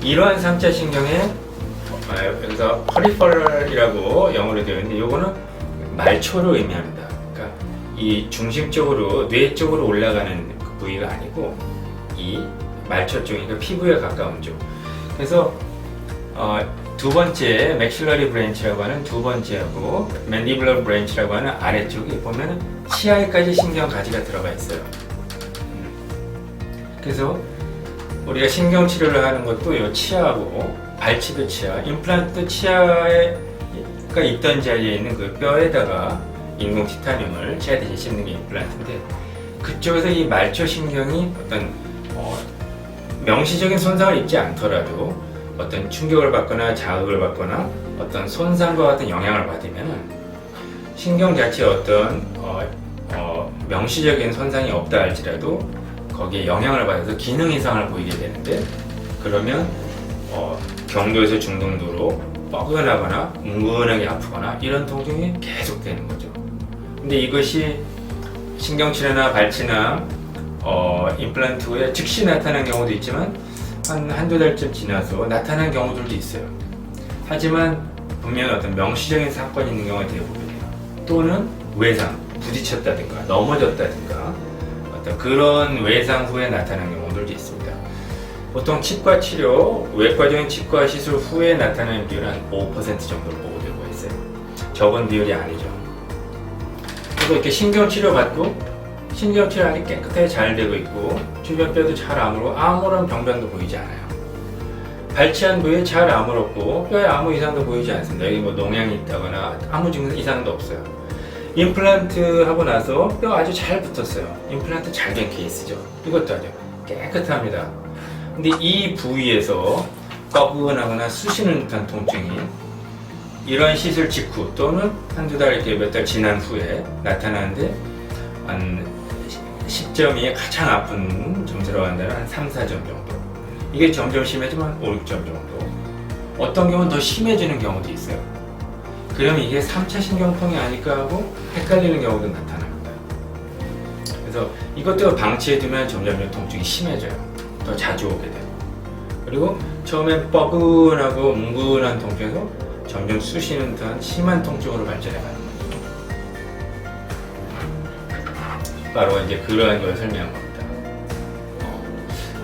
이러한 3차 신경에 여기서 퍼리퍼럴이라고 영어로 되어 있는데 요거는 말초를 의미합니다. 그러니까 이 중심적으로 뇌 쪽으로 올라가는 그 부위가 아니고 이 말초 쪽, 그러니까 피부에 가까운 쪽. 그래서 두 번째 맥실러리 브랜치라고 하는 두 번째하고 맨디블러 브랜치라고 하는 아래쪽이 보면은 치아에까지 신경 가지가 들어가 있어요. 그래서 우리가 신경 치료를 하는 것도 이 치아하고 발치도 치아, 임플란트도 치아가 있던 자리에 있는 그 뼈에다가 인공 티타늄을 치아 대신 씹는 게 임플란트인데 그쪽에서 이 말초 신경이 어떤 명시적인 손상을 입지 않더라도 어떤 충격을 받거나 자극을 받거나 어떤 손상과 같은 영향을 받으면 신경 자체에 어떤 명시적인 손상이 없다 할지라도 거기에 영향을 받아서 기능 이상을 보이게 되는데 그러면 경도에서 중등도로 뻐근하거나 뭉근하게 아프거나 이런 통증이 계속되는 거죠. 근데 이것이 신경치료나 발치나 임플란트 후에 즉시 나타나는 경우도 있지만 한두 달쯤 지나서 나타나는 경우들도 있어요. 하지만 분명히 어떤 명시적인 사건이 있는 경우가 대부분이에요. 또는 외상, 부딪혔다든가 넘어졌다든가 어떤 그런 외상 후에 나타나는 경우들도 있습니다. 보통 치과 치료, 외과적인 치과 시술 후에 나타나는 비율은 한 5% 정도로 보고되고 있어요. 적은 비율이 아니죠. 그래서 이렇게 신경치료 받고 신경치료가 깨끗하게 잘 되고 있고 주변 뼈도 잘 아물고 아무런 병변도 보이지 않아요. 발치한 부위에 잘 아물었고 뼈에 아무 이상도 보이지 않습니다. 여기 뭐 농양이 있다거나 아무 증상 이상도 없어요. 임플란트 하고 나서 뼈 아주 잘 붙었어요. 임플란트 잘 된 케이스죠. 이것도 아주 깨끗합니다. 근데 이 부위에서 뻐근하거나 쑤시는 듯한 통증이 이런 시술 직후 또는 한두 달 이렇게 몇 달 지난 후에 나타나는데 한 10점이 가장 아픈 점수라고 한다면 한 3, 4점 정도. 이게 점점 심해지면 5, 6점 정도. 어떤 경우는 더 심해지는 경우도 있어요. 그러면 이게 3차 신경통이 아닐까 하고 헷갈리는 경우도 나타납니다. 그래서 이것도 방치해두면 점점 통증이 심해져요. 더 자주 오게 돼요. 그리고 처음엔 뻐근하고 뭉근한 통증에서 점점 쑤시는 듯한 심한 통증으로 발전해가는 거죠. 바로 이제 그러한 걸 설명한 겁니다.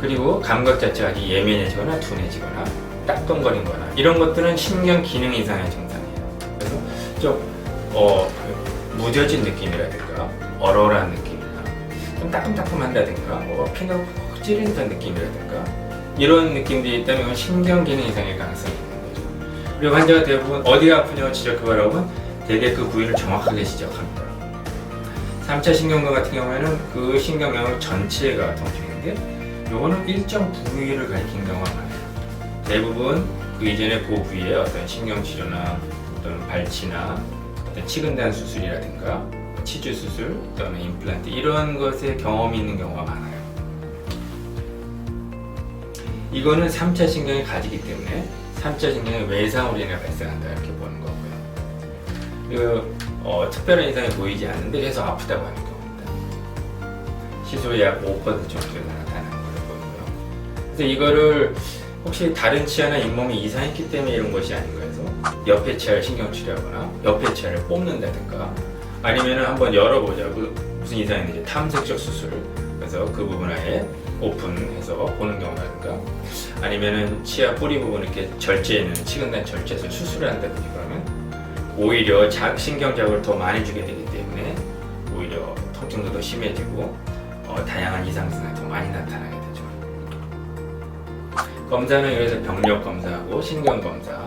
그리고 감각 자체가 아주 예민해지거나 둔해지거나 딱동거리거나 이런 것들은 신경 기능 이상의 증상이에요. 그래서 좀 무뎌진 느낌이라든가 얼얼한 느낌이나 좀 따끔따끔한다든가 피가 푹 찌르는 느낌이라든가 이런 느낌들이 있다면 이건 신경 기능 이상의 가능성이 있는 거죠. 그리고 환자가 대부분 어디가 아프냐고 지적해보라고 하면 대개 그 부위를 정확하게 지적합니다. 3차 신경통 같은 경우에는 그 신경영역 전체가 통증인데 요거는 일정 부위를 가리킨 경우가 많아요. 대부분 그 이전에 그 부위에 어떤 신경치료나 어떤 발치나 어떤 치근단 수술이라든가 치주 수술 또는 임플란트 이런 것에 경험이 있는 경우가 많아요. 이거는 3차 신경이 가지기 때문에 3차 신경의 외상으로 인해 발생한다 이렇게 보는 거고요. 특별한 이상이 보이지 않는데 계속 아프다고 하는 경우입니다. 시술이 약 5% 정도가 나타나는 걸로 보이고요. 그래서 이거를 혹시 다른 치아나 잇몸이 이상했기 때문에 이런 것이 아닌가 해서 옆에 치아를 신경치료하거나 옆에 치아를 뽑는다든가 아니면 한번 열어보자고 무슨 이상이 있는지 탐색적 수술 그래서 그 부분 아예 오픈해서 보는 경우라든가 아니면은 치아 뿌리 부분 이렇게 절제해는 치근단 절제해서 수술을 한다든지 그러면 오히려 신경 자극을 더 많이 주게 되기 때문에 오히려 통증도 더 심해지고 다양한 이상 증상이 더 많이 나타나게 되죠. 검사는 여기서 병력 검사하고 신경 검사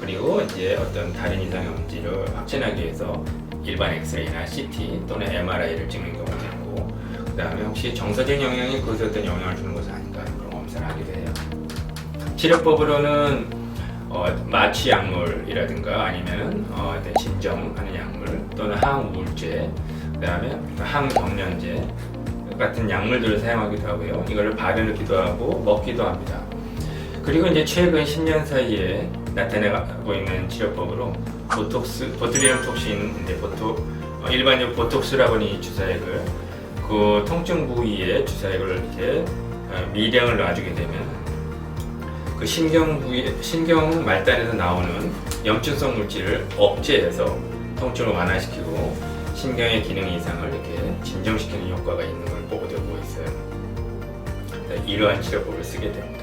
그리고 이제 어떤 다른 이상의 문제를 확진하기 위해서 일반 엑스레이나 CT 또는 MRI를 찍는 경우도 있고 그 다음에 혹시 정서적 영향이 그것에 어떤 영향을 주는 것은 아닌가 그런 검사를 하기도 해요. 치료법으로는 마취 약물이라든가 아니면은 진정하는 약물 또는 항우울제 그다음에 항경련제 같은 약물들을 사용하기도 하고요. 이거를 발효하기도 하고 먹기도 합니다. 그리고 이제 최근 10년 사이에 나타나고 있는 치료법으로 보tulinum 톡신 일반적 보톡스라고 하는 이 주사액을 그 통증 부위에 주사액을 이렇게 미량을 놔주게 되면 그 신경 말단에서 나오는 염증성 물질을 억제해서 통증을 완화시키고 신경의 기능 이상을 이렇게 진정시키는 효과가 있는 걸 보고되고 있어요. 이러한 치료법을 쓰게 됩니다.